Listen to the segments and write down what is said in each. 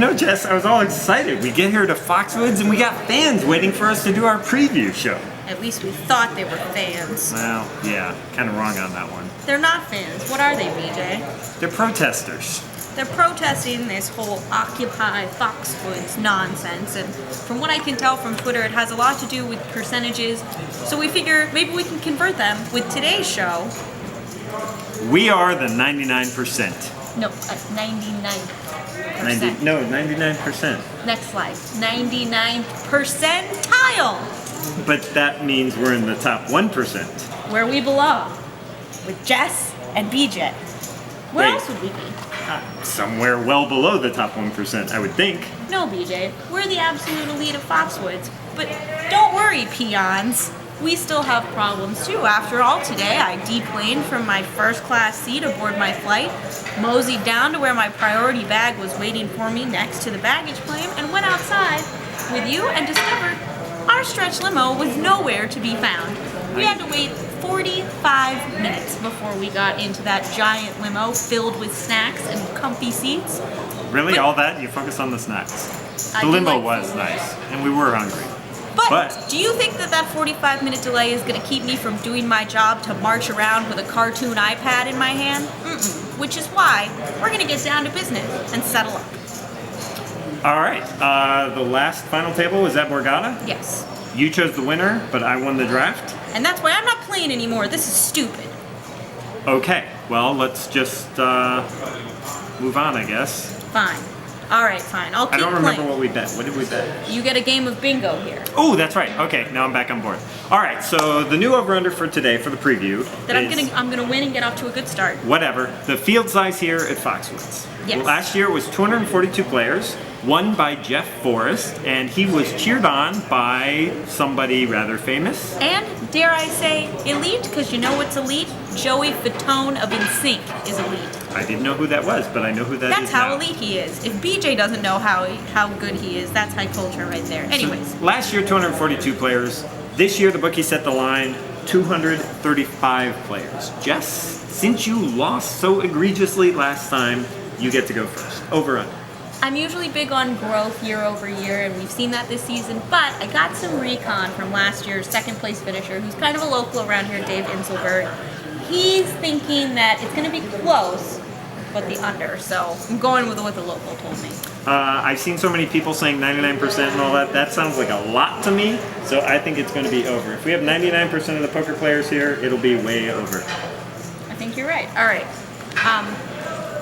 know, Jess, I was all excited. We get here to Foxwoods and we got fans waiting for us to do our preview show. At least we thought they were fans. Well, yeah, kind of wrong on that one. They're not fans. What are they, BJ? They're protesters. They're protesting this whole Occupy Foxwoods nonsense, and from what I can tell from Twitter, it has a lot to do with percentages, so we figure maybe we can convert them with today's show. We are the 99%. No, 99%. 99%. Next slide. 99th percentile, But that means we're in the top 1%. where we belong, with Jess and BJ. Where Wait. else would we be? Somewhere well below the top 1%, I would think. No, BJ, we're the absolute elite of Foxwoods. But don't worry, peons. We still have problems too. After all, today I deplaned from my first class seat aboard my flight, moseyed down to where my priority bag was waiting for me next to the baggage claim, and went outside with you and discovered our stretch limo was nowhere to be found. We had to wait 45 minutes before we got into that giant limo filled with snacks and comfy seats. Really, But- all that? You focus on the snacks. I The do limo like was food. nice, and we were hungry. But do you think that that 45-minute delay is going to keep me from doing my job to march around with a cartoon iPad in my hand? Mm-mm. Which is why we're going to get down to business and settle up. All right, the last final table was at Borgata. Yes. You chose the winner, but I won the draft. And that's why I'm not playing anymore. This is stupid. Okay, well, let's just move on, I guess. Fine. All right, fine. I'll keep I don't remember playing. what we bet. What did we bet? You get a game of bingo here. Oh, that's right. Okay, now I'm back on board. All right, so the new over/under for today for the preview That is I'm gonna win and get off to a good start. whatever. The field size here at Foxwoods. Yes. Last year was 242 players, won by Jeff Forrest, and he was cheered on by somebody rather famous. And dare I say elite? Because you know what's elite? Joey Fatone of NSYNC is elite. I didn't know who that was, but I know who that is That's how now. elite he is. If BJ doesn't know how good he is, that's high culture right there. Anyways, Last year, 242 players. This year, the bookie set the line 235 players. Jess, since you lost so egregiously last time, you get to go first. Over under. I'm usually big on growth year over year, and we've seen that this season, but I got some recon from last year's second place finisher, who's kind of a local around here, Dave Inselberg. He's thinking that it's going to be close, but the under, so I'm going with what the local told me. I've seen so many people saying 99% and all that. That sounds like a lot to me, so I think it's going to be over. If we have 99% of the poker players here, it'll be way over. I think you're right. All right.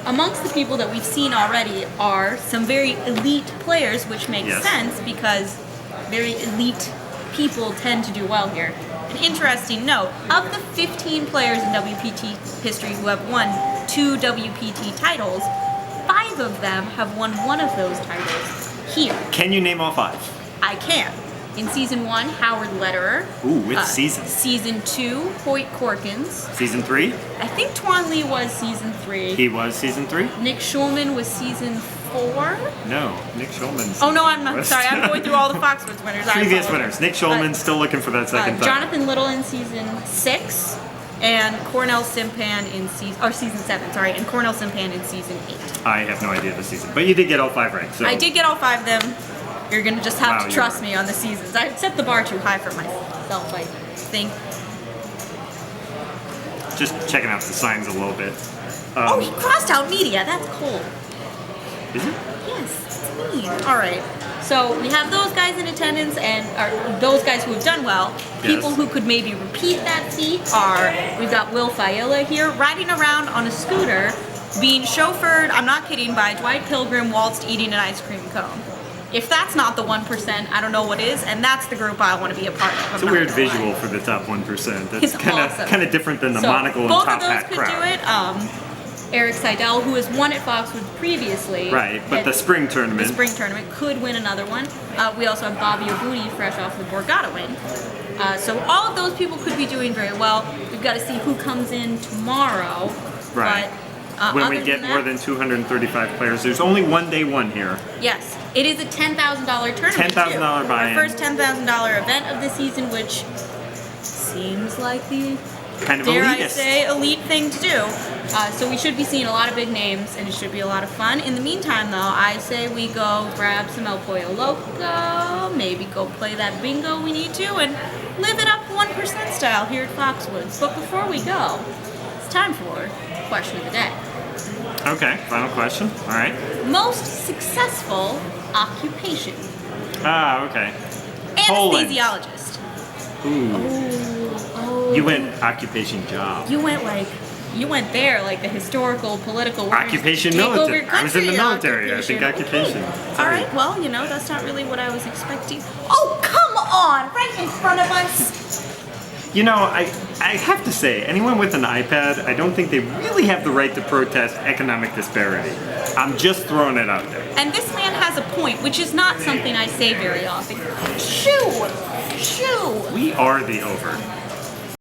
Amongst the people that we've seen already are some very elite players, which makes Yes. sense because very elite people tend to do well here. An interesting note, of the 15 players in WPT history who have won 2 WPT titles, 5 of them have won one of those titles here. Can you name all 5? I can. In season 1, Howard Lederer. Ooh, which season? Season 2, Hoyt Corkins. Season 3? I think Twan Lee was season 3. He was season 3? Nick Schulman was season 4. No, Nick Schulman's. Oh no, I'm not was- sorry. I'm going through all the Foxwoods winners. I Previous apologize. winners. Nick Schulman's still looking for that second time. Jonathan Little in season 6, and Cornell Simpan in season 7. Sorry, and Cornell Simpan in season 8. I have no idea the season, but you did get all 5 right. So I did get all 5 of them. You're gonna just have Wow, to you trust were. me on the seasons. I set the bar too high for myself, I think. Just checking out the signs a little bit. Oh, he crossed out media. That's cool. Is it? Yes, it's mean. All right. So we have those guys in attendance, and those guys who have done well. People Yes. who could maybe repeat that feat are, we've got Will Fiala here, riding around on a scooter, being chauffeured, I'm not kidding, by Dwight Pilgrim whilst eating an ice cream cone. If that's not the 1%, I don't know what is, and that's the group I want to be a part of. It's a weird visual for the top 1%. That's It's kind awesome. of different than the So, monocle and both top of those hat could crowd. do it. Eric Seidel, who has won at Foxwoods previously. Right, but at the spring tournament. The spring tournament could win another one. We also have Bobby Oguti, fresh off the Borgata win. So all of those people could be doing very well. We've got to see who comes in tomorrow. Right. But, when other we get than more that, than 235 players, there's only one day one here. Yes, it is a $10,000 tournament. $10,000 too. buy-in. Our first $10,000 event of the season, which seems like the kind of dare I elitist. say, elite thing to do. So we should be seeing a lot of big names, and it should be a lot of fun. In the meantime, though, I say we go grab some El Pollo Loco, maybe go play that bingo we need to, and live it up 1% style here at Foxwoods. But before we go, it's time for question of the day. Okay, final question. All right. Most successful occupation. Ah, okay. Poland. Anesthesiologist. Ooh. Oh. You went occupation job. You went there, like the historical, political words. Occupation Take over military. your I was in the country, military. I think occupation. All right, well, that's not really what I was expecting. Oh, come on! Right in front of us! I have to say, anyone with an iPad, I don't think they really have the right to protest economic disparity. I'm just throwing it out there. And this man has a point, which is not something I say very often. Shoo! Shoo! We are the over.